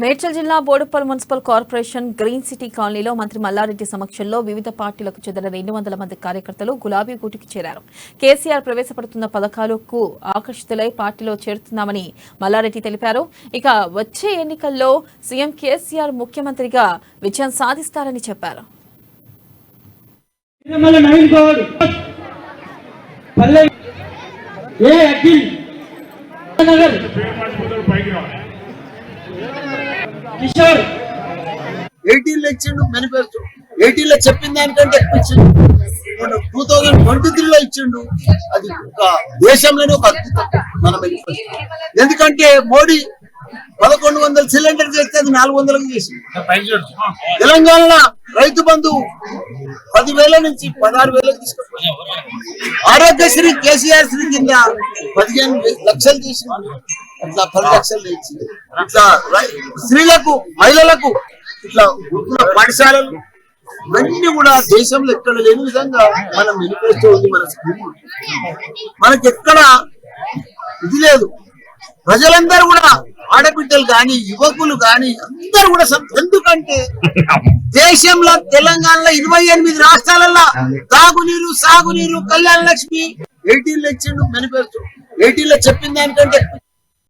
మేడ్చల్ జిల్లా Boduppal municipal corporation green city కాలనీలో మంత్రి మల్లారెడ్డి సమక్షంలో వివిధ పార్టీలకు చెందిన 200 మంది కార్యకర్తలు గులాబీ గూటికి చేరారు. కేసీఆర్ ప్రవేశపెడుతున్న పథకాలకు ఆకర్షితులై పార్టీలో చేరుతున్నామని మల్లారెడ్డి తెలిపారు. ఇక వచ్చే ఎన్నికల్లో సీఎం కేసీఆర్ ముఖ్యమంత్రిగా విజయం సాధిస్తారని చెప్పారు. కిషోర్ 18 ఇచ్చిండు మేనిఫెస్టో 18 చెప్పిన దానికంటే ఎక్కువ ఇచ్చిండు. 2023 ఇచ్చిండు. అది ఒక దేశంలోనే ఒక అద్భుతం మన మేనిఫెస్టో. ఎందుకంటే మోడీ 1100 సిలిండర్ చేస్తే అది 400కి చేసింది. తెలంగాణలో రైతు బంధు 10,000 నుంచి 16,000 తీసుకొచ్చారు. ఆరోగ్యశ్రీ కేసీఆర్ శ్రీ కింద 15 లక్షలు చేసింది. ఇట్లా 10 లక్షలు ఇచ్చింది. ఇట్లా స్త్రీలకు మహిళలకు ఇట్లా పాఠశాలలు ఇవన్నీ కూడా దేశంలో ఎక్కడ లేని విధంగా మనం మేనిఫెస్టో ఉంది. మన స్కీమ్ మనకి ఎక్కడ ఇది లేదు. ప్రజలందరూ కూడా ఆడబిడ్డలు గాని యువకులు గాని అందరూ కూడా ఎందుకంటే దేశంలో తెలంగాణలో 28 రాష్ట్రాలలో తాగునీరు సాగునీరు కళ్యాణ లక్ష్మి 18 ఇచ్చిండు మేనిఫెస్టో. 18 చెప్పిన దానికంటే